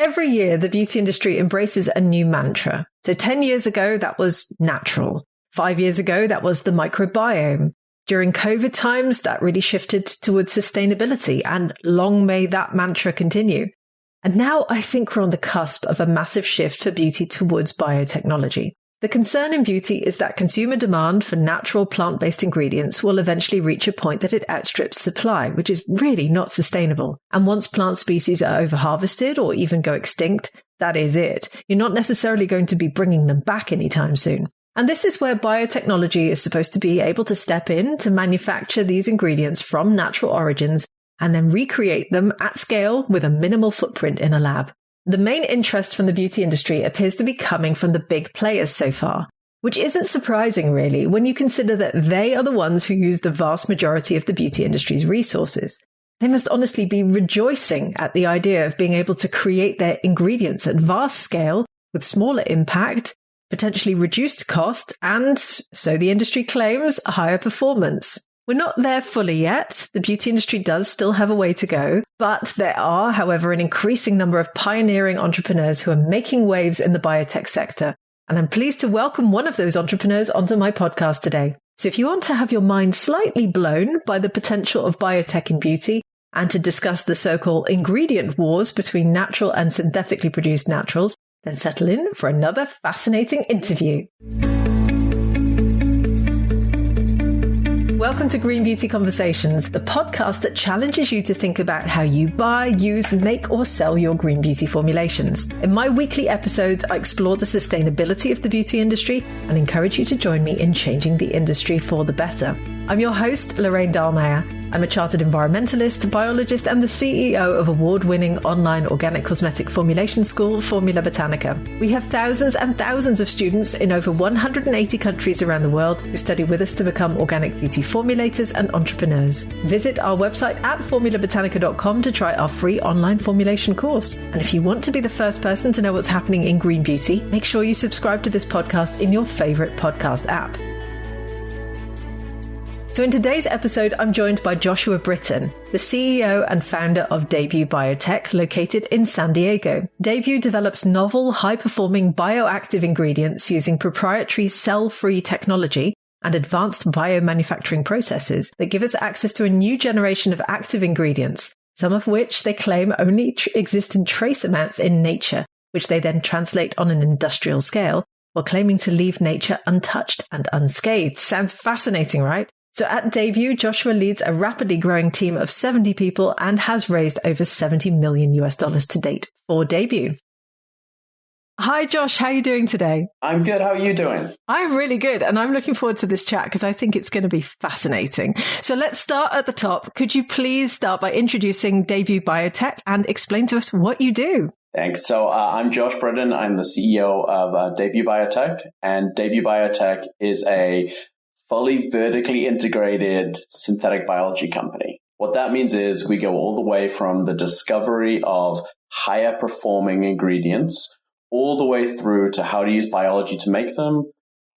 Every year, the beauty industry embraces a new mantra. So 10 years ago, that was natural. 5 years ago, that was the microbiome. During COVID times, that really shifted towards sustainability, and long may that mantra continue. And now I think we're on the cusp of a massive shift for beauty towards biotechnology. The concern in beauty is that consumer demand for natural plant-based ingredients will eventually reach a point that it outstrips supply, which is really not sustainable. And once plant species are overharvested or even go extinct, that is it. You're not necessarily going to be bringing them back anytime soon. And this is where biotechnology is supposed to be able to step in to manufacture these ingredients from natural origins and then recreate them at scale with a minimal footprint in a lab. The main interest from the beauty industry appears to be coming from the big players so far, which isn't surprising really when you consider that they are the ones who use the vast majority of the beauty industry's resources. They must honestly be rejoicing at the idea of being able to create their ingredients at vast scale with smaller impact, potentially reduced cost, and, so the industry claims, higher performance. We're not there fully yet. The beauty industry does still have a way to go, but there are, however, an increasing number of pioneering entrepreneurs who are making waves in the biotech sector. And I'm pleased to welcome one of those entrepreneurs onto my podcast today. So if you want to have your mind slightly blown by the potential of biotech in beauty and to discuss the so-called ingredient wars between natural and synthetically produced naturals, then settle in for another fascinating interview. Welcome to Green Beauty Conversations, the podcast that challenges you to think about how you buy, use, make, or sell your green beauty formulations. In my weekly episodes, I explore the sustainability of the beauty industry and encourage you to join me in changing the industry for the better. I'm your host, Lorraine Dahlmeyer. I'm a chartered environmentalist, biologist, and the CEO of award-winning online organic cosmetic formulation school, Formula Botanica. We have thousands and thousands of students in over 180 countries around the world who study with us to become organic beauty formulators and entrepreneurs. Visit our website at formulabotanica.com to try our free online formulation course. And if you want to be the first person to know what's happening in green beauty, make sure you subscribe to this podcast in your favorite podcast app. So in today's episode, I'm joined by Joshua Britton, the CEO and founder of Debut Biotech, located in San Diego. Debut develops novel, high-performing bioactive ingredients using proprietary cell-free technology and advanced biomanufacturing processes that give us access to a new generation of active ingredients, some of which they claim only exist in trace amounts in nature, which they then translate on an industrial scale, while claiming to leave nature untouched and unscathed. Sounds fascinating, right? So at Debut, Joshua leads a rapidly growing team of 70 people and has raised over $70 million to date for Debut. Hi, Josh. How are you doing today? I'm good. How are you doing? I'm really good. And I'm looking forward to this chat because I think it's going to be fascinating. So let's start at the top. Could you please start by introducing Debut Biotech and explain to us what you do? Thanks. So I'm Josh Britton. I'm the CEO of Debut Biotech. And Debut Biotech is a fully vertically integrated synthetic biology company. What that means is we go all the way from the discovery of higher performing ingredients all the way through to how to use biology to make them,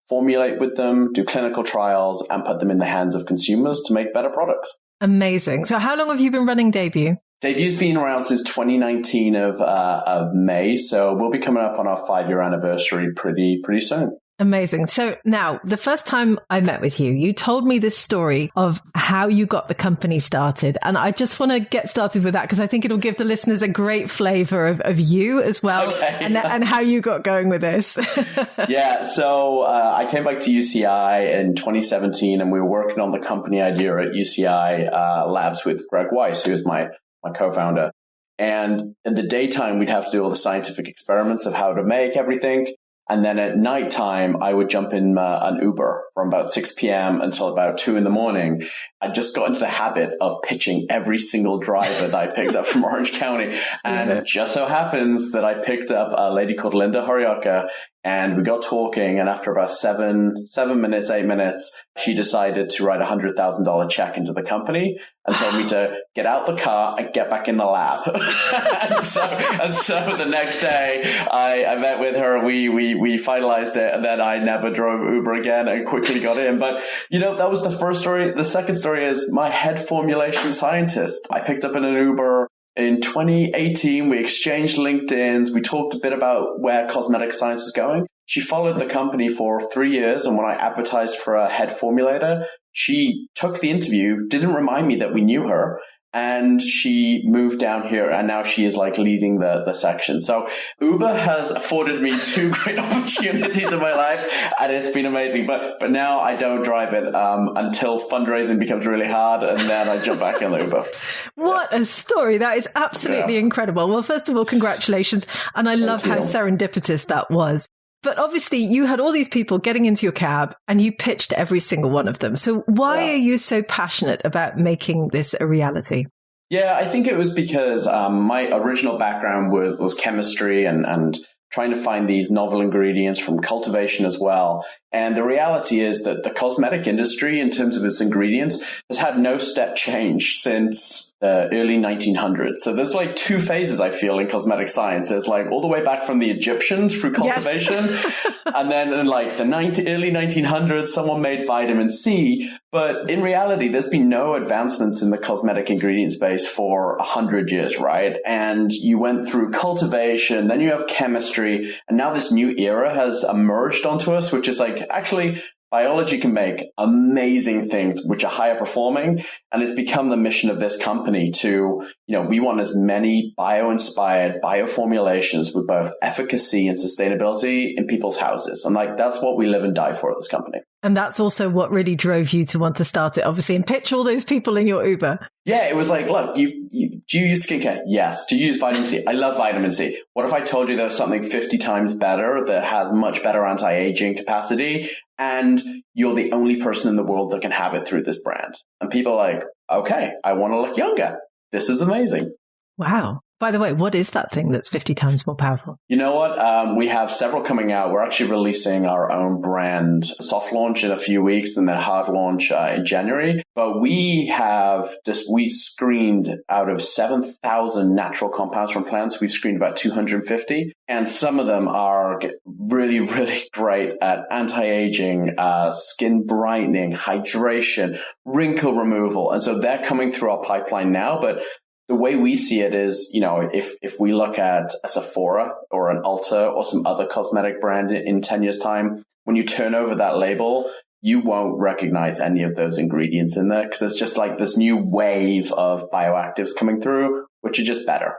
formulate with them, do clinical trials, and put them in the hands of consumers to make better products. Amazing. So how long have you been running Debut? Debu's been around since 2019 of May, so we'll be coming up on our 5-year anniversary pretty soon. Amazing. So now, the first time I met with you, you told me this story of how you got the company started. And I just want to get started with that because I think it'll give the listeners a great flavor of you as well, okay, and how you got going with this. Yeah. So I came back to UCI in 2017 and we were working on the company idea at UCI labs with Greg Weiss, who is my co-founder. And in the daytime, we'd have to do all the scientific experiments of how to make everything. And then at nighttime, I would jump in an Uber from about 6 p.m. until about 2 in the morning. I just got into the habit of pitching every single driver that I picked up from Orange County. And it just so happens that I picked up a lady called Linda Horioka, and we got talking. And after about 8 minutes, she decided to write $100,000 check into the company and told me to get out the car and get back in the lab. and so the next day I met with her. We finalized it, and then I never drove Uber again and quickly got in. But, that was the first story. The second story is my head formulation scientist. I picked up in an Uber In 2018, we exchanged LinkedIns. We talked a bit about where cosmetic science was going. She followed the company for 3 years. And when I advertised for a head formulator, she took the interview, didn't remind me that we knew her. And she moved down here, and now she is like leading the section. So Uber has afforded me 2 great opportunities in my life, and it's been amazing. But now I don't drive it until fundraising becomes really hard, and then I jump back on the Uber. What a story. That is absolutely incredible. Well, first of all, congratulations. And I love how serendipitous that was. But obviously, you had all these people getting into your cab and you pitched every single one of them. So why are you so passionate about making this a reality? Yeah, I think it was because my original background was chemistry and trying to find these novel ingredients from cultivation as well. And the reality is that the cosmetic industry, in terms of its ingredients, has had no step change since the early 1900s. So there's like 2 phases, I feel, in cosmetic science. There's like all the way back from the Egyptians through cultivation. Yes. And then in like the early 1900s, someone made vitamin C. But in reality, there's been no advancements in the cosmetic ingredient space for 100 years, right? And you went through cultivation, then you have chemistry, and now this new era has emerged onto us, which is like, actually, biology can make amazing things which are higher performing. And it's become the mission of this company to, we want as many bio-inspired bioformulations with both efficacy and sustainability in people's houses. And like, that's what we live and die for at this company. And that's also what really drove you to want to start it, obviously, and pitch all those people in your Uber. Yeah, it was like, look, do you use skincare? Yes. Do you use vitamin C? I love vitamin C. What if I told you there's something 50 times better that has much better anti-aging capacity, and you're the only person in the world that can have it through this brand? And people are like, okay, I want to look younger. This is amazing. Wow. By the way, what is that thing that's 50 times more powerful? You know what? We have several coming out. We're actually releasing our own brand soft launch in a few weeks and then hard launch in January. But we screened out of 7,000 natural compounds from plants. We've screened about 250. And some of them are really, really great at anti-aging, skin brightening, hydration, wrinkle removal. And so they're coming through our pipeline now. But the way we see it is, if we look at a Sephora or an Ulta or some other cosmetic brand in 10 years' time, when you turn over that label, you won't recognize any of those ingredients in there because it's just like this new wave of bioactives coming through, which are just better.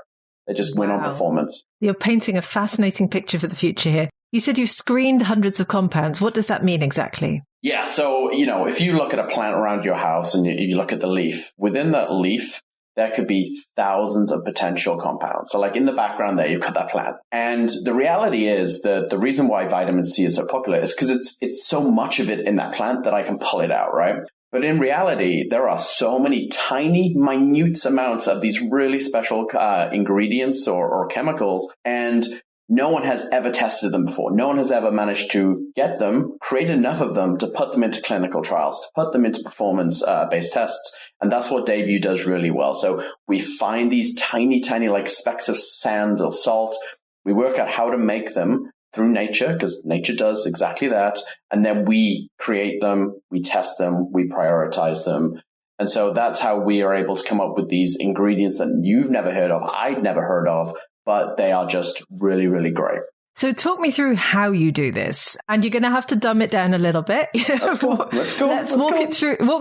They just win on performance. You're painting a fascinating picture for the future here. You said you've screened hundreds of compounds. What does that mean exactly? Yeah. So, if you look at a plant around your house and you look at the leaf, within that leaf, there could be thousands of potential compounds. So like in the background there, you've got that plant. And the reality is that the reason why vitamin C is so popular is because it's so much of it in that plant that I can pull it out, right? But in reality, there are so many tiny, minute amounts of these really special ingredients or chemicals. And no one has ever tested them before. No one has ever managed to get them, create enough of them to put them into clinical trials, to put them into performance-based tests. And that's what Debut does really well. So we find these tiny, tiny like specks of sand or salt. We work out how to make them through nature because nature does exactly that. And then we create them, we test them, we prioritize them. And so that's how we are able to come up with these ingredients that you've never heard of, I'd never heard of, but they are just really, really great. So talk me through how you do this. And you're going to have to dumb it down a little bit. Let's go. Let's walk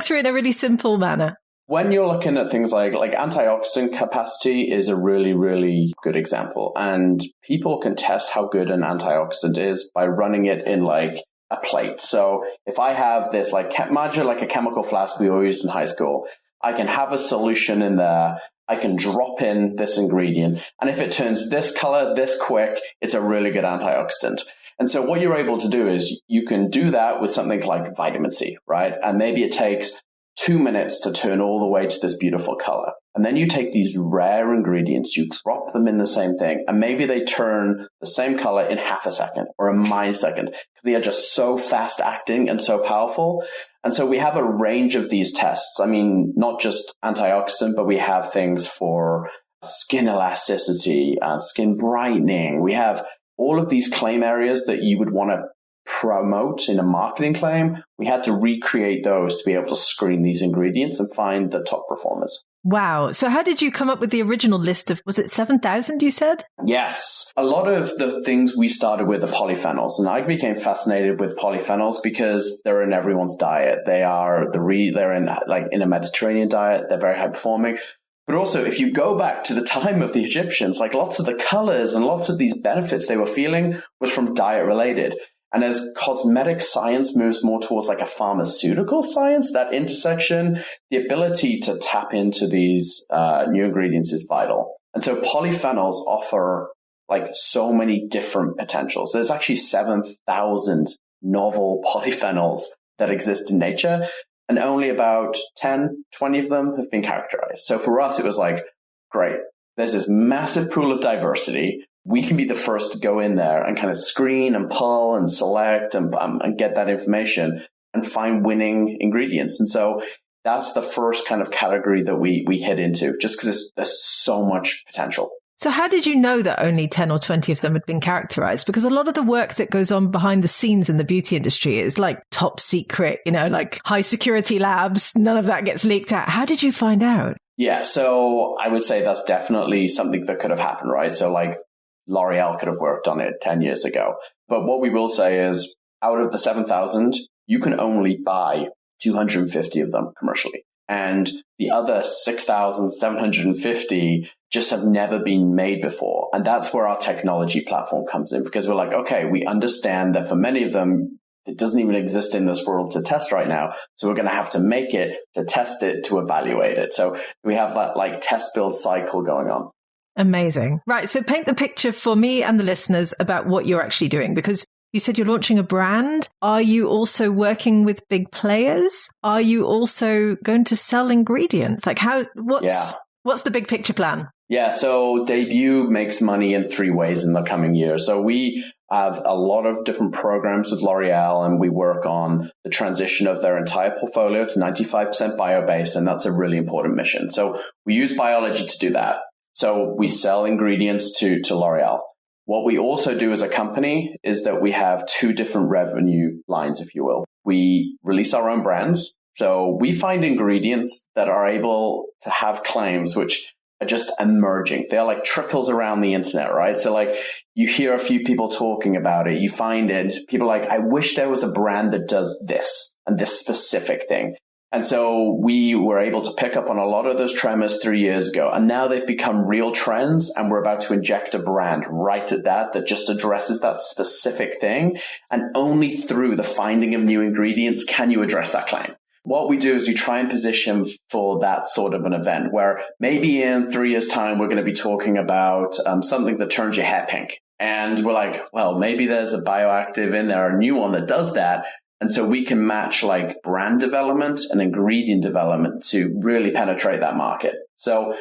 through it in a really simple manner. When you're looking at things like antioxidant capacity is a really, really good example. And people can test how good an antioxidant is by running it in like a plate. So if I have this imagine like a chemical flask we all used in high school, I can have a solution in there. I can drop in this ingredient. And if it turns this color this quick, it's a really good antioxidant. And so what you're able to do is you can do that with something like vitamin C, right? And maybe it takes 2 minutes to turn all the way to this beautiful color. And then you take these rare ingredients, you drop them in the same thing, and maybe they turn the same color in half a second or a millisecond because they are just so fast acting and so powerful. And so we have a range of these tests. I mean, not just antioxidant, but we have things for skin elasticity, skin brightening. We have all of these claim areas that you would want to promote in a marketing claim, we had to recreate those to be able to screen these ingredients and find the top performers. Wow. So how did you come up with the original list of, was it 7,000 you said? Yes. A lot of the things we started with are polyphenols. And I became fascinated with polyphenols because they're in everyone's diet. They're in a Mediterranean diet. They're very high performing. But also, if you go back to the time of the Egyptians, like lots of the colors and lots of these benefits they were feeling was from diet related. And as cosmetic science moves more towards like a pharmaceutical science, that intersection, the ability to tap into these new ingredients is vital. And so polyphenols offer like so many different potentials. There's actually 7,000 novel polyphenols that exist in nature, and only about 10, 20 of them have been characterized. So for us, it was like, great, there's this massive pool of diversity. We can be the first to go in there and kind of screen and pull and select and get that information and find winning ingredients. And so that's the first kind of category that we hit into, just because there's so much potential. So how did you know that only 10 or 20 of them had been characterized? Because a lot of the work that goes on behind the scenes in the beauty industry is like top secret, like high security labs. None of that gets leaked out. How did you find out? Yeah, so I would say that's definitely something that could have happened, right? So like L'Oreal could have worked on it 10 years ago. But what we will say is out of the 7,000, you can only buy 250 of them commercially. And the other 6,750 just have never been made before. And that's where our technology platform comes in, because we're like, okay, we understand that for many of them, it doesn't even exist in this world to test right now. So we're going to have to make it, to test it, to evaluate it. So we have that like test build cycle going on. Amazing. Right. So paint the picture for me and the listeners about what you're actually doing, because you said you're launching a brand. Are you also working with big players? Are you also going to sell ingredients? Like what's the big picture plan? Yeah. So Debut makes money in 3 ways in the coming years. So we have a lot of different programs with L'Oreal, and we work on the transition of their entire portfolio to 95% bio-based. And that's a really important mission. So we use biology to do that. So we sell ingredients to L'Oreal. What we also do as a company is that we have 2 different revenue lines, if you will. We release our own brands. So we find ingredients that are able to have claims which are just emerging. They're like trickles around the internet, right? So like you hear a few people talking about it, you find it, people are like, I wish there was a brand that does this and this specific thing. And so we were able to pick up on a lot of those tremors 3 years ago. And now they've become real trends. And we're about to inject a brand right at that just addresses that specific thing. And only through the finding of new ingredients can you address that claim. What we do is we try and position for that sort of an event where maybe in 3 years' time, we're going to be talking about something that turns your hair pink. And we're like, well, maybe there's a bioactive in there, a new one that does that. And so we can match like brand development and ingredient development to really penetrate that market. So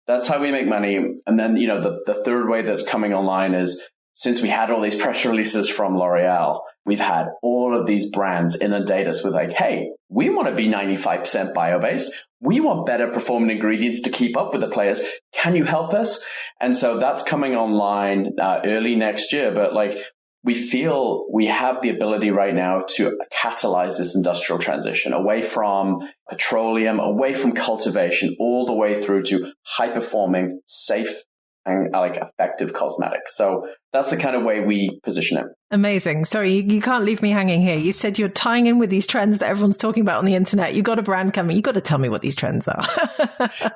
that's how we make money. And then, the third way that's coming online is, since we had all these press releases from L'Oreal, we've had all of these brands inundate us with like, hey, we want to be 95% bio-based. We want better performing ingredients to keep up with the players. Can you help us? And so that's coming online early next year. But like, we feel we have the ability right now to catalyze this industrial transition away from petroleum, away from cultivation, all the way through to high-performing, safe, and like effective cosmetics. So that's the kind of way we position it. Amazing. Sorry, you can't leave me hanging here. You said you're tying in with these trends that everyone's talking about on the internet. You got a brand coming. You got to tell me what these trends are.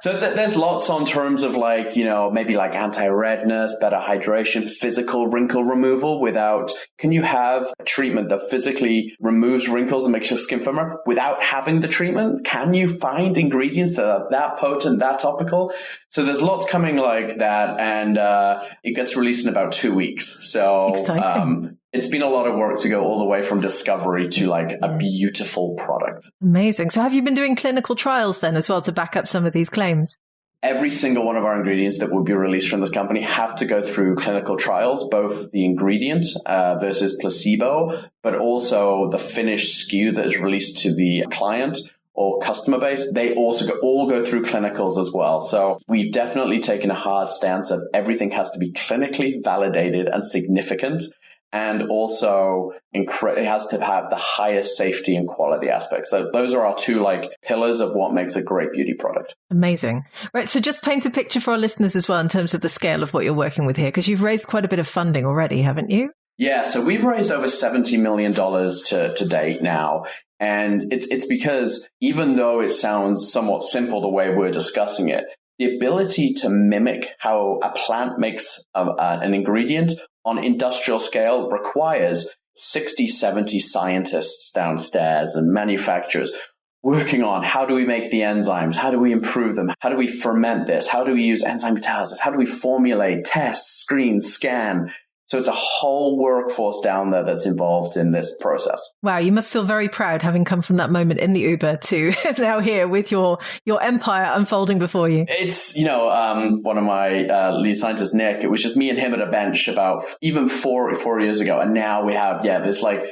So there's lots on terms of like, maybe like anti-redness, better hydration, physical wrinkle removal can you have a treatment that physically removes wrinkles and makes your skin firmer without having the treatment? Can you find ingredients that are that potent, that topical? So there's lots coming like that. And it gets released in about 2 weeks. So exciting. It's been a lot of work to go all the way from discovery to like a beautiful product. Amazing. So have you been doing clinical trials then as well to back up some of these claims? Every single one of our ingredients that will be released from this company have to go through clinical trials, both the ingredient versus placebo, but also the finished SKU that is released to the client or customer base. They also all go through clinicals as well. So we've definitely taken a hard stance of everything has to be clinically validated and significant. and also it has to have the highest safety and quality aspects. So those are our two like pillars of what makes a great beauty product. Amazing. Right. So just paint a picture for our listeners as well in terms of the scale of what you're working with here, because you've raised quite a bit of funding already, haven't you? Yeah. So we've raised over $70 million to date now. And it's because even though it sounds somewhat simple the way we're discussing it, the ability to mimic how a plant makes an ingredient on industrial scale requires 60, 70 scientists downstairs and manufacturers working on how do we make the enzymes? How do we improve them? How do we ferment this? How do we use enzyme catalysis? How do we formulate, test, screen, scan? So it's a whole workforce down there that's involved in this process. Wow, you must feel very proud having come from that moment in the Uber to now here with your empire unfolding before you. It's, one of my lead scientists, Nick, it was just me and him at a bench about even four years ago. And now we have, this like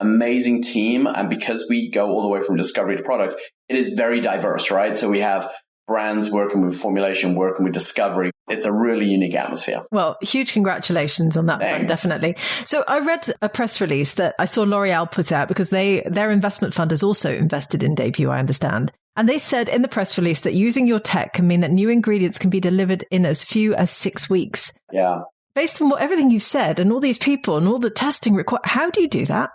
amazing team. And because we go all the way from discovery to product, it is very diverse, right? So we have brands working with formulation, working with discovery. It's a really unique atmosphere. Well, huge congratulations on that front, definitely. So I read a press release that I saw L'Oreal put out because their investment fund has also invested in debut, I understand. And they said in the press release that using your tech can mean that new ingredients can be delivered in as few as 6 weeks. Yeah. Based on everything you've said and all these people and all the testing required, how do you do that?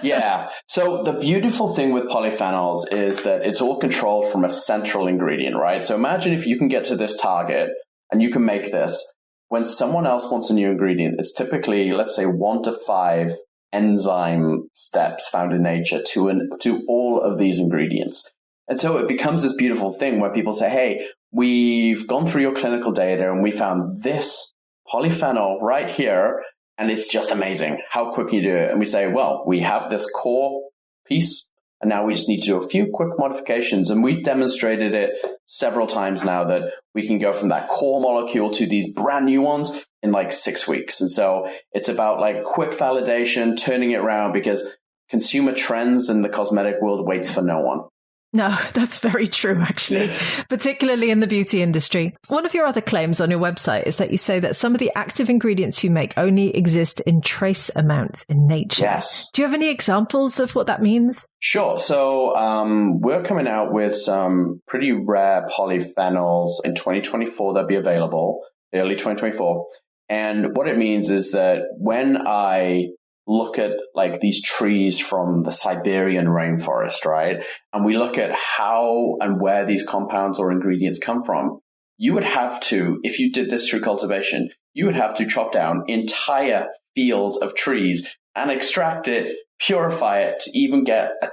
Yeah. So the beautiful thing with polyphenols is that it's all controlled from a central ingredient, right? So imagine if you can get to this target and you can make this. When someone else wants a new ingredient, it's typically, let's say, 1 to 5 enzyme steps found in nature to all of these ingredients. And so it becomes this beautiful thing where people say, hey, we've gone through your clinical data and we found this polyphenol right here, and it's just amazing how quick you do it. And we say, well, we have this core piece, and now we just need to do a few quick modifications. And we've demonstrated it several times now that we can go from that core molecule to these brand new ones in like 6 weeks. And so it's about like quick validation, turning it around, because consumer trends in the cosmetic world waits for no one. No, that's very true, actually, particularly in the beauty industry. One of your other claims on your website is that you say that some of the active ingredients you make only exist in trace amounts in nature. Yes. Do you have any examples of what that means? Sure. So we're coming out with some pretty rare polyphenols in 2024 that'll be available, early 2024. And what it means is that when I look at like these trees from the Siberian rainforest, right? And we look at how and where these compounds or ingredients come from, you would have to, if you did this through cultivation, you would have to chop down entire fields of trees and extract it, purify it to even get a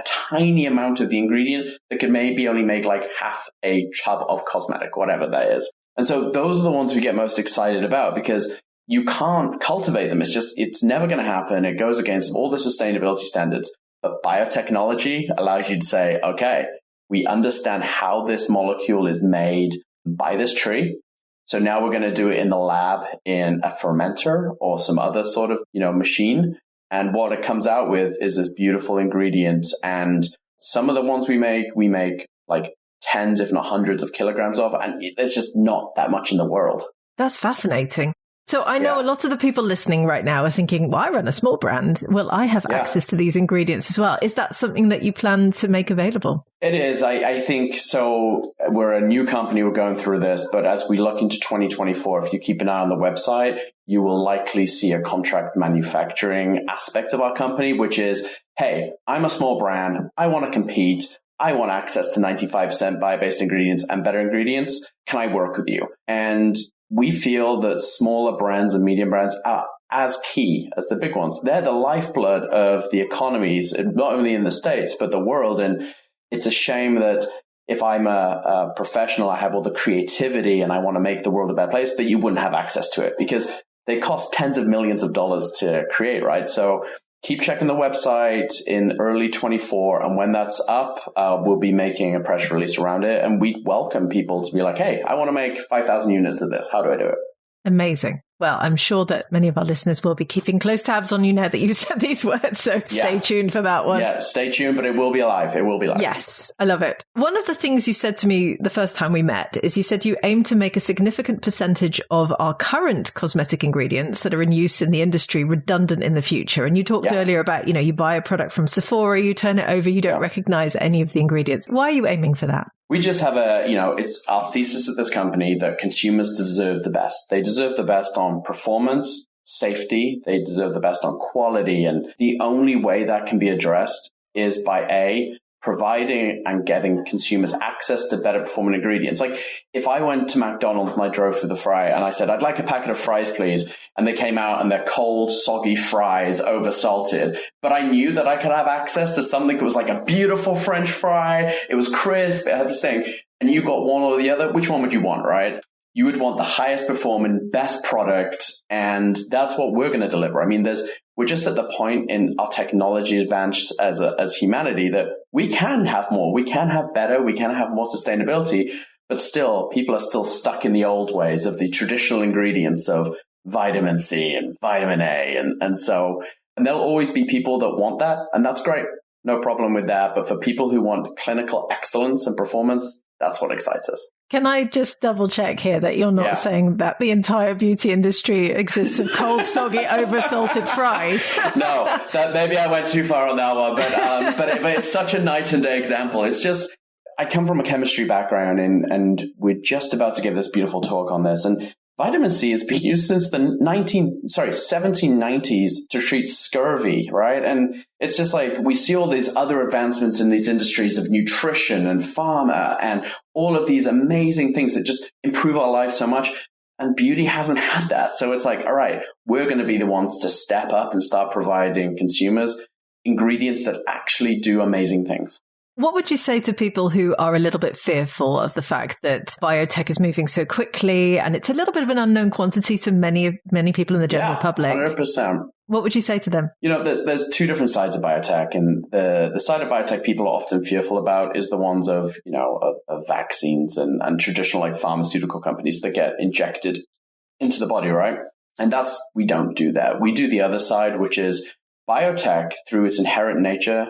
tiny amount of the ingredient that could maybe only make like half a tub of cosmetic, whatever that is. And so those are the ones we get most excited about because you can't cultivate them. It's never going to happen. It goes against all the sustainability standards. But biotechnology allows you to say, okay, we understand how this molecule is made by this tree. So now we're going to do it in the lab in a fermenter or some other sort of, machine. And what it comes out with is this beautiful ingredient. And some of the ones we make like tens, if not hundreds of kilograms of, and there's just not that much in the world. That's fascinating. So I know a lot of the people listening right now are thinking, well, I run a small brand. Well, I have access to these ingredients as well. Is that something that you plan to make available? It is. I think so. We're a new company. We're going through this. But as we look into 2024, if you keep an eye on the website, you will likely see a contract manufacturing aspect of our company, which is, hey, I'm a small brand. I want to compete. I want access to 95% bio-based ingredients and better ingredients. Can I work with you? And we feel that smaller brands and medium brands are as key as the big ones. They're the lifeblood of the economies, not only in the States, but the world. And it's a shame that if I'm a professional, I have all the creativity and I want to make the world a better place, that you wouldn't have access to it because they cost tens of millions of dollars to create, right? So keep checking the website in early 24. And when that's up, we'll be making a press release around it. And we welcome people to be like, hey, I want to make 5,000 units of this. How do I do it? Amazing. Well, I'm sure that many of our listeners will be keeping close tabs on you now that you've said these words. So stay tuned for that one. Yeah, stay tuned, but it will be alive. It will be live. Yes, I love it. One of the things you said to me the first time we met is you said you aim to make a significant percentage of our current cosmetic ingredients that are in use in the industry redundant in the future. And you talked earlier about, you buy a product from Sephora, you turn it over, you don't recognize any of the ingredients. Why are you aiming for that? We just have it's our thesis at this company that consumers deserve the best. They deserve the best on performance, safety. They deserve the best on quality. And the only way that can be addressed is by providing and getting consumers access to better performing ingredients. Like if I went to McDonald's and I drove through the fry and I said, I'd like a packet of fries, please. And they came out and they're cold, soggy fries, over salted. But I knew that I could have access to something that was like a beautiful French fry. It was crisp. It had this thing. And you got one or the other. Which one would you want, right? You would want the highest performing, best product. And that's what we're going to deliver. I mean, we're just at the point in our technology advance as humanity that we can have more, we can have better, we can have more sustainability, but still people are still stuck in the old ways of the traditional ingredients of vitamin C and vitamin A. And there'll always be people that want that. And that's great. No problem with that. But for people who want clinical excellence and performance, that's what excites us. Can I just double check here that you're not saying that the entire beauty industry exists of cold, soggy, over-salted fries? No, maybe I went too far on that one, but it's such a night and day example. It's just, I come from a chemistry background and we're just about to give this beautiful talk on this. And vitamin C has been used since the 1790s to treat scurvy, right? And it's just like we see all these other advancements in these industries of nutrition and pharma and all of these amazing things that just improve our life so much. And beauty hasn't had that. So it's like, all right, we're going to be the ones to step up and start providing consumers ingredients that actually do amazing things. What would you say to people who are a little bit fearful of the fact that biotech is moving so quickly and it's a little bit of an unknown quantity to many people in the general public? 100%. What would you say to them? There's two different sides of biotech, and the side of biotech people are often fearful about is the ones of vaccines and traditional like pharmaceutical companies that get injected into the body, right? And we don't do that. We do the other side, which is biotech through its inherent nature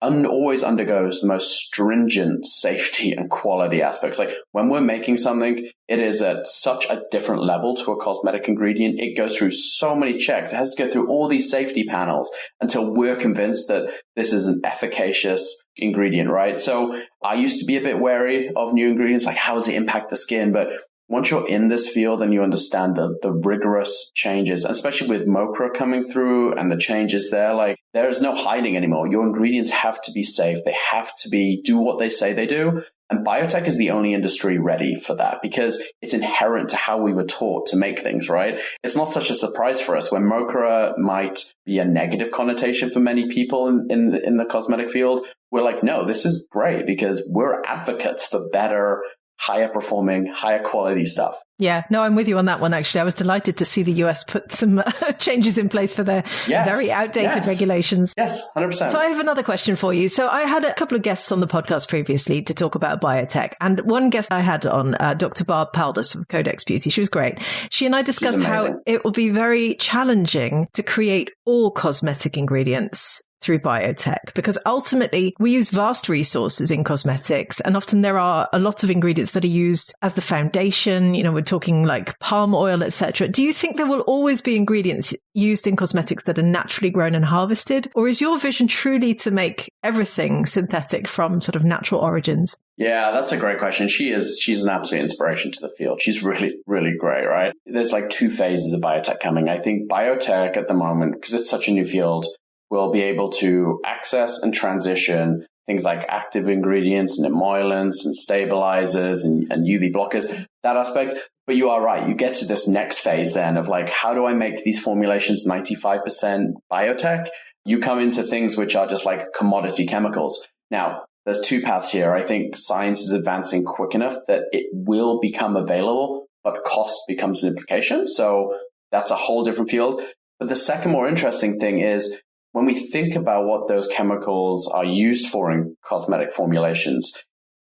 always undergoes the most stringent safety and quality aspects. Like when we're making something, it is at such a different level to a cosmetic ingredient. It goes through so many checks. It has to go through all these safety panels until we're convinced that this is an efficacious ingredient, right? So I used to be a bit wary of new ingredients, like how does it impact the skin? But once you're in this field and you understand the rigorous changes, especially with MOCRA coming through and the changes there, like there is no hiding anymore. Your ingredients have to be safe. They have to do what they say they do. And biotech is the only industry ready for that because it's inherent to how we were taught to make things, right? It's not such a surprise for us when MOCRA might be a negative connotation for many people in the cosmetic field. We're like, no, this is great because we're advocates for better, higher performing, higher quality stuff. Yeah, no, I'm with you on that one, actually. I was delighted to see the US put some changes in place for their very outdated regulations. Yes, 100%. So I have another question for you. So I had a couple of guests on the podcast previously to talk about biotech. And one guest I had on, Dr. Barb Paldus of Codex Beauty, she was great. She and I discussed how it will be very challenging to create all cosmetic ingredients through biotech, because ultimately we use vast resources in cosmetics and often there are a lot of ingredients that are used as the foundation. We're talking like palm oil, etc. Do you think there will always be ingredients used in cosmetics that are naturally grown and harvested? Or is your vision truly to make everything synthetic from sort of natural origins? Yeah, that's a great question. She's an absolute inspiration to the field. She's really, really great, right? There's like two phases of biotech coming. I think biotech at the moment, because it's such a new field, will be able to access and transition things like active ingredients and emollients and stabilizers and UV blockers, that aspect. But you are right. You get to this next phase then of like, how do I make these formulations 95% biotech? You come into things which are just like commodity chemicals. Now, there's two paths here. I think science is advancing quick enough that it will become available, but cost becomes an implication. So that's a whole different field. But the second more interesting thing is, when we think about what those chemicals are used for in cosmetic formulations,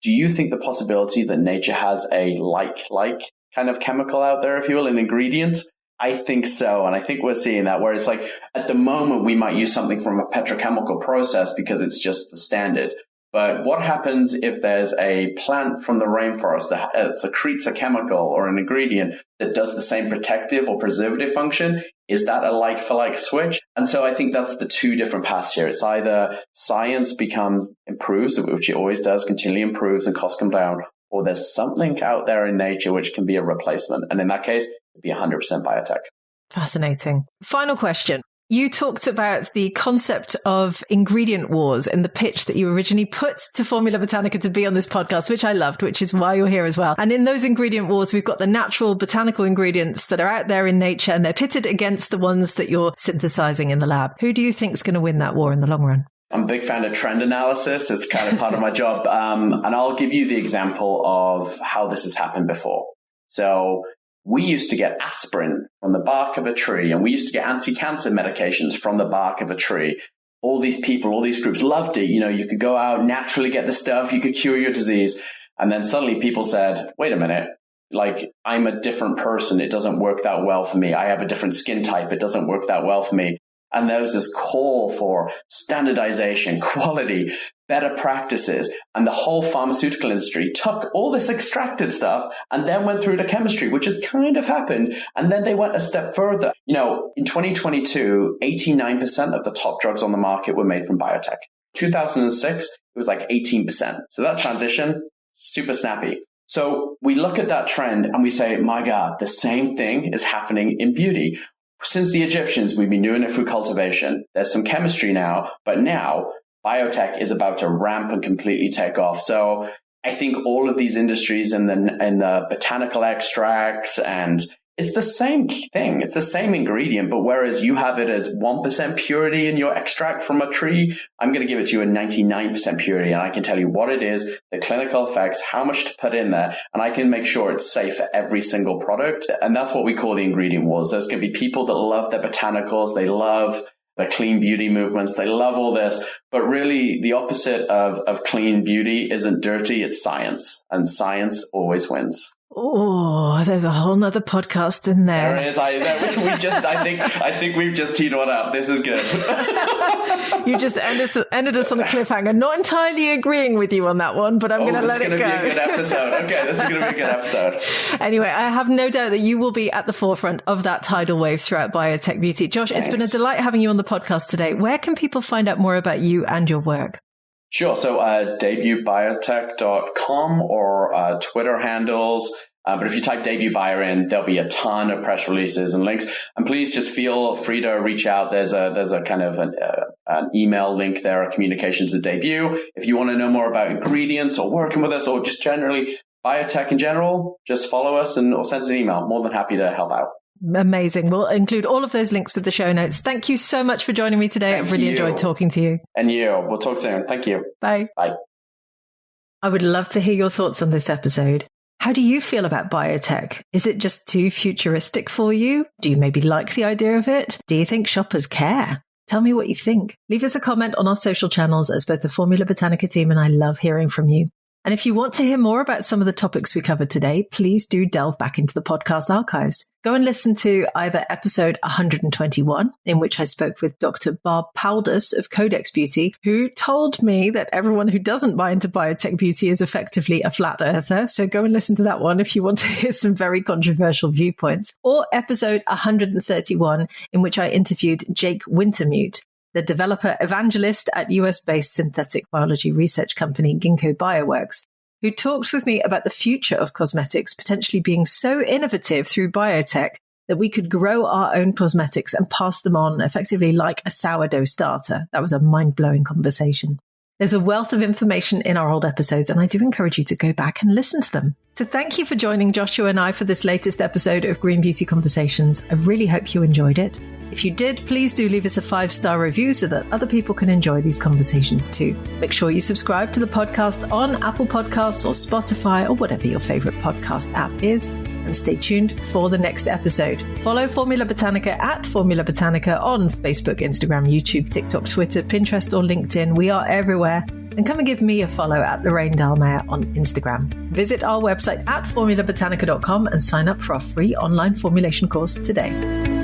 do you think the possibility that nature has a like kind of chemical out there, if you will, an ingredient? I think so. And I think we're seeing that where it's like at the moment, we might use something from a petrochemical process because it's just the standard. But what happens if there's a plant from the rainforest that secretes a chemical or an ingredient that does the same protective or preservative function? Is that a like-for-like switch? And so I think that's the two different paths here. It's either science improves, which it always does, continually improves and costs come down, or there's something out there in nature which can be a replacement. And in that case, it'd be 100% biotech. Fascinating. Final question. You talked about the concept of ingredient wars in the pitch that you originally put to Formula Botanica to be on this podcast, which I loved, which is why you're here as well. And in those ingredient wars, we've got the natural botanical ingredients that are out there in nature, and they're pitted against the ones that you're synthesizing in the lab. Who do you think is going to win that war in the long run? I'm a big fan of trend analysis. It's kind of part of my job. And I'll give you the example of how this has happened before. So we used to get aspirin from the bark of a tree, and we used to get anti-cancer medications from the bark of a tree. All these people, all these groups loved it. You know, you could go out, naturally get the stuff, you could cure your disease. And then suddenly people said, wait a minute, like I'm a different person. It doesn't work that well for me. I have a different skin type. It doesn't work that well for me. And there was this call for standardization, quality, better practices. And the whole pharmaceutical industry took all this extracted stuff and then went through to chemistry, which has kind of happened. And then they went a step further. You know, in 2022, 89% of the top drugs on the market were made from biotech. 2006, it was like 18%. So that transition, super snappy. So we look at that trend and we say, my God, the same thing is happening in beauty. Since the Egyptians, we've been doing it through cultivation. There's some chemistry now, but now biotech is about to ramp and completely take off. So I think all of these industries in the botanical extracts, and it's the same thing. It's the same ingredient, but whereas you have it at 1% purity in your extract from a tree, I'm going to give it to you at 99% purity. And I can tell you what it is, the clinical effects, how much to put in there, and I can make sure it's safe for every single product. And that's what we call the ingredient wars. There's going to be people that love their botanicals. They love the clean beauty movements. They love all this. But really, the opposite of clean beauty isn't dirty. It's science. And science always wins. Oh, there's a whole nother podcast in there. There is. I think we've just teed one up. This is good. You just ended us on a cliffhanger. Not entirely agreeing with you on that one, but I'm going to let it go. This is going to be a good episode. Okay, this is going to be a good episode. Anyway, I have no doubt that you will be at the forefront of that tidal wave throughout biotech beauty. Josh, Thanks. It's been a delight having you on the podcast today. Where can people find out more about you and your work? Sure. So debutbiotech.com or Twitter handles. But if you type Debut Bio in, there'll be a ton of press releases and links. And please just feel free to reach out. There's a kind of an email link there, communications at Debut. If you want to know more about ingredients or working with us or just generally biotech in general, just follow us or send us an email. More than happy to help out. Amazing. We'll include all of those links with the show notes. Thank you so much for joining me today. I've really enjoyed talking to you. And you. We'll talk soon. Thank you. Bye. Bye. I would love to hear your thoughts on this episode. How do you feel about biotech? Is it just too futuristic for you? Do you maybe like the idea of it? Do you think shoppers care? Tell me what you think. Leave us a comment on our social channels, as both the Formula Botanica team and I love hearing from you. And if you want to hear more about some of the topics we covered today, please do delve back into the podcast archives. Go and listen to either episode 121, in which I spoke with Dr. Barb Paldus of Codex Beauty, who told me that everyone who doesn't buy into biotech beauty is effectively a flat earther. So go and listen to that one if you want to hear some very controversial viewpoints. Or episode 131, in which I interviewed Jake Wintermute, the developer evangelist at US-based synthetic biology research company Ginkgo Bioworks, who talked with me about the future of cosmetics potentially being so innovative through biotech that we could grow our own cosmetics and pass them on effectively like a sourdough starter. That was a mind-blowing conversation. There's a wealth of information in our old episodes, and I do encourage you to go back and listen to them. So thank you for joining Joshua and I for this latest episode of Green Beauty Conversations. I really hope you enjoyed it. If you did, please do leave us a 5-star review so that other people can enjoy these conversations too. Make sure you subscribe to the podcast on Apple Podcasts or Spotify or whatever your favorite podcast app is. And stay tuned for the next episode. Follow Formula Botanica at Formula Botanica on Facebook, Instagram, YouTube, TikTok, Twitter, Pinterest, or LinkedIn. We are everywhere. And come and give me a follow at Lorraine Dahlmeier on Instagram. Visit our website at formulabotanica.com and sign up for our free online formulation course today.